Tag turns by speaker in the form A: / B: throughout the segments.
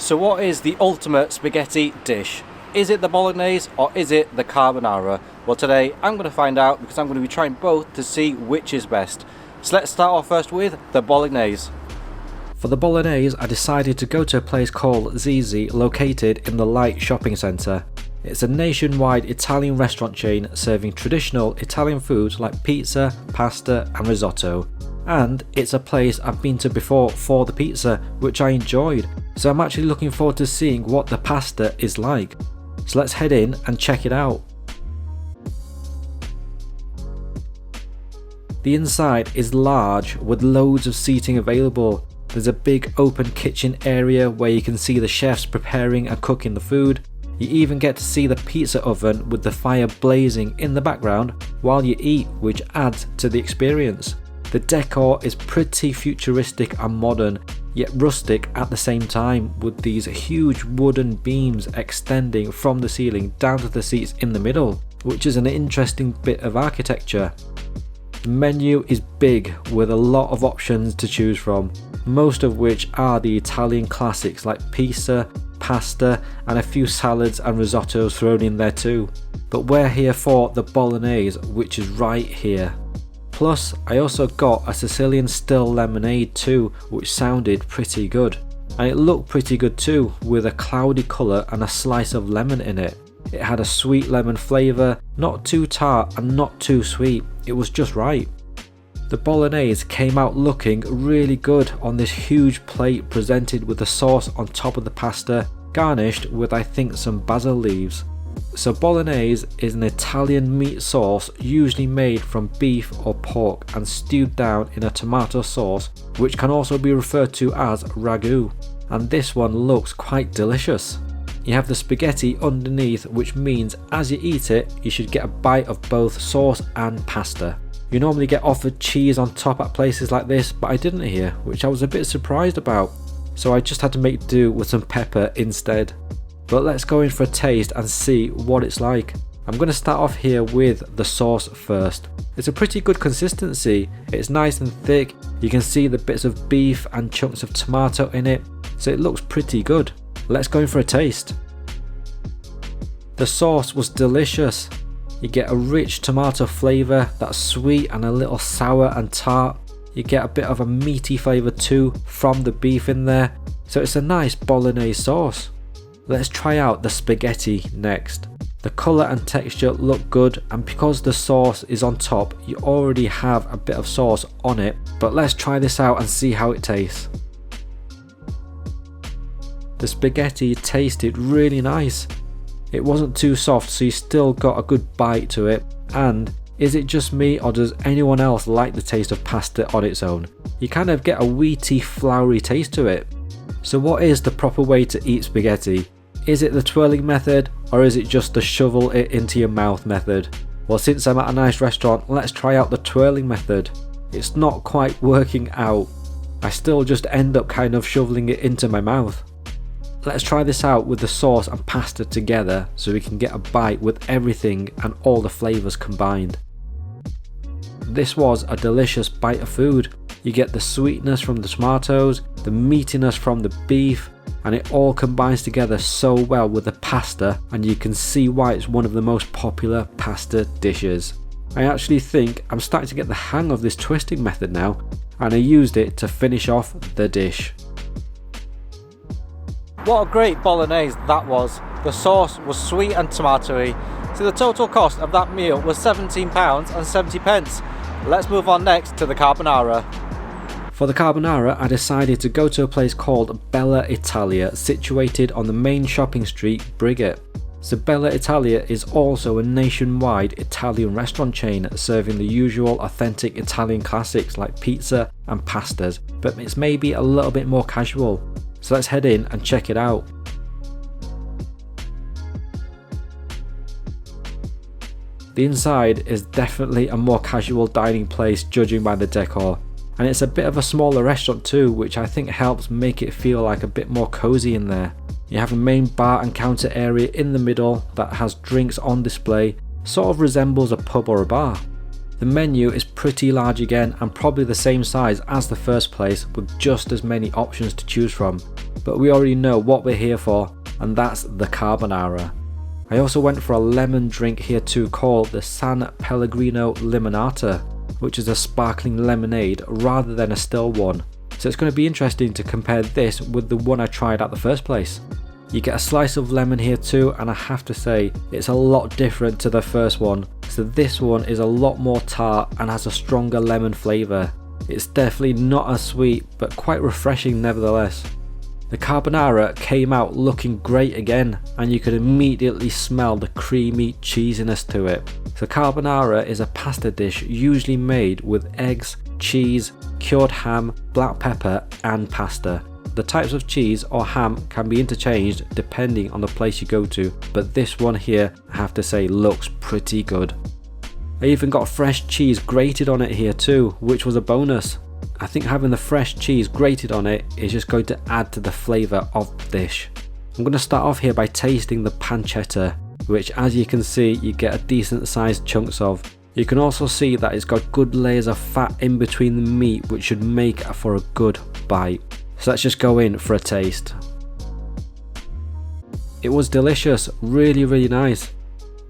A: So what is the ultimate spaghetti dish? Is it the bolognese or is it the carbonara? Well, today I'm going to find out because I'm going to be trying both to see which is best. So let's start off first with the bolognese. For the bolognese, I decided to go to a place called Zizzi, located in the Light shopping centre. It's a nationwide Italian restaurant chain serving traditional Italian foods like pizza, pasta and risotto. And it's a place I've been to before for the pizza, which I enjoyed, so I'm actually looking forward to seeing what the pasta is like. So let's head in and check it out. The inside is large with loads of seating available. There's a big open kitchen area where you can see the chefs preparing and cooking the food. You even get to see the pizza oven with the fire blazing in the background while you eat, which adds to the experience. The decor is pretty futuristic and modern, yet rustic at the same time, with these huge wooden beams extending from the ceiling down to the seats in the middle, which is an interesting bit of architecture. The menu is big with a lot of options to choose from, most of which are the Italian classics like pizza, pasta and a few salads and risottos thrown in there too. But we're here for the bolognese, which is right here. Plus, I also got a Sicilian still lemonade too, which sounded pretty good. And it looked pretty good too, with a cloudy colour and a slice of lemon in it. It had a sweet lemon flavour, not too tart and not too sweet, it was just right. The bolognese came out looking really good on this huge plate presented with the sauce on top of the pasta, garnished with I think some basil leaves. So bolognese is an Italian meat sauce usually made from beef or pork and stewed down in a tomato sauce, which can also be referred to as ragu, and this one looks quite delicious. You have the spaghetti underneath, which means as you eat it you should get a bite of both sauce and pasta. You normally get offered cheese on top at places like this, but I didn't here, which I was a bit surprised about, so I just had to make do with some pepper instead. But let's go in for a taste and see what it's like. I'm going to start off here with the sauce first. It's a pretty good consistency, it's nice and thick, you can see the bits of beef and chunks of tomato in it, so it looks pretty good. Let's go in for a taste. The sauce was delicious. You get a rich tomato flavour that's sweet and a little sour and tart. You get a bit of a meaty flavour too from the beef in there, so it's a nice bolognese sauce. Let's try out the spaghetti next. The colour and texture look good, and because the sauce is on top you already have a bit of sauce on it, but let's try this out and see how it tastes. The spaghetti tasted really nice. It wasn't too soft, so you still got a good bite to it. And is it just me or does anyone else like the taste of pasta on its own? You kind of get a wheaty, floury taste to it. So what is the proper way to eat spaghetti? Is it the twirling method or is it just the shovel it into your mouth method? Well, since I'm at a nice restaurant, let's try out the twirling method. It's not quite working out. I still just end up kind of shoveling it into my mouth. Let's try this out with the sauce and pasta together so we can get a bite with everything and all the flavours combined. This was a delicious bite of food. You get the sweetness from the tomatoes, the meatiness from the beef, and it all combines together so well with the pasta, and you can see why it's one of the most popular pasta dishes. I actually think I'm starting to get the hang of this twisting method now, and I used it to finish off the dish. What a great bolognese that was. The sauce was sweet and tomatoey. So the total cost of that meal was £17.70. Let's move on next to the carbonara. For the carbonara, I decided to go to a place called Bella Italia, situated on the main shopping street, Briggate. So Bella Italia is also a nationwide Italian restaurant chain serving the usual authentic Italian classics like pizza and pastas, but it's maybe a little bit more casual. So let's head in and check it out. The inside is definitely a more casual dining place judging by the decor, and it's a bit of a smaller restaurant too, which I think helps make it feel like a bit more cozy in there. You have a main bar and counter area in the middle that has drinks on display, sort of resembles a pub or a bar. The menu is pretty large again and probably the same size as the first place with just as many options to choose from, but we already know what we're here for, and that's the carbonara. I also went for a lemon drink here too called the San Pellegrino Limonata, which is a sparkling lemonade rather than a still one, so it's going to be interesting to compare this with the one I tried at the first place. You get a slice of lemon here too, and I have to say it's a lot different to the first one. So this one is a lot more tart and has a stronger lemon flavour. It's definitely not as sweet, but quite refreshing nevertheless. The carbonara came out looking great again, and you could immediately smell the creamy cheesiness to it. So carbonara is a pasta dish usually made with eggs, cheese, cured ham, black pepper and pasta. The types of cheese or ham can be interchanged depending on the place you go to, but this one here, I have to say, looks pretty good. I even got fresh cheese grated on it here too, which was a bonus. I think having the fresh cheese grated on it is just going to add to the flavour of the dish. I'm going to start off here by tasting the pancetta, which as you can see you get a decent sized chunks of. You can also see that it's got good layers of fat in between the meat, which should make for a good bite. So let's just go in for a taste. It was delicious, really nice.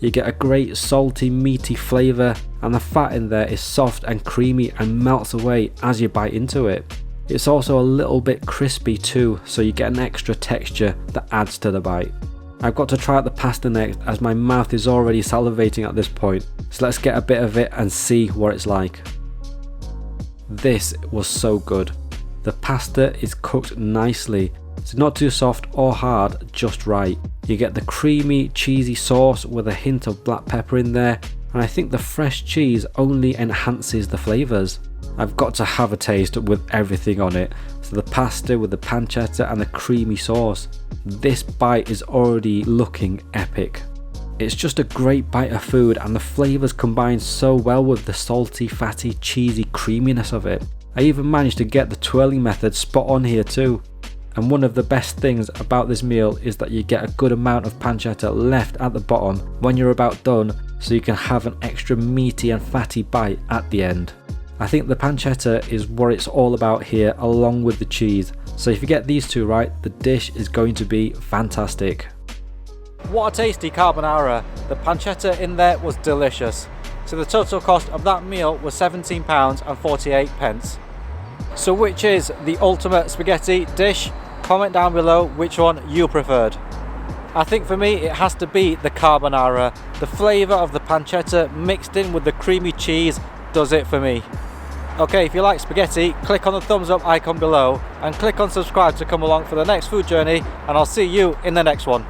A: You get a great salty meaty flavour, and the fat in there is soft and creamy and melts away as you bite into it. It's also a little bit crispy too, so you get an extra texture that adds to the bite. I've got to try out the pasta next as my mouth is already salivating at this point, so let's get a bit of it and see what it's like. This was so good. The pasta is cooked nicely, it's not too soft or hard, just right. You get the creamy cheesy sauce with a hint of black pepper in there, and I think the fresh cheese only enhances the flavours. I've got to have a taste with everything on it, so the pasta with the pancetta and the creamy sauce. This bite is already looking epic. It's just a great bite of food, and the flavours combine so well with the salty, fatty, cheesy creaminess of it. I even managed to get the twirling method spot on here too. And one of the best things about this meal is that you get a good amount of pancetta left at the bottom when you're about done, so you can have an extra meaty and fatty bite at the end. I think the pancetta is what it's all about here, along with the cheese, so if you get these two right, the dish is going to be fantastic. What a tasty carbonara. The pancetta in there was delicious. So the total cost of that meal was £17.48. So which is the ultimate spaghetti dish? Comment down below which one you preferred. I think for me it has to be the carbonara. The flavour of the pancetta mixed in with the creamy cheese does it for me. Okay, if you like spaghetti, click on the thumbs up icon below and click on subscribe to come along for the next food journey, and I'll see you in the next one.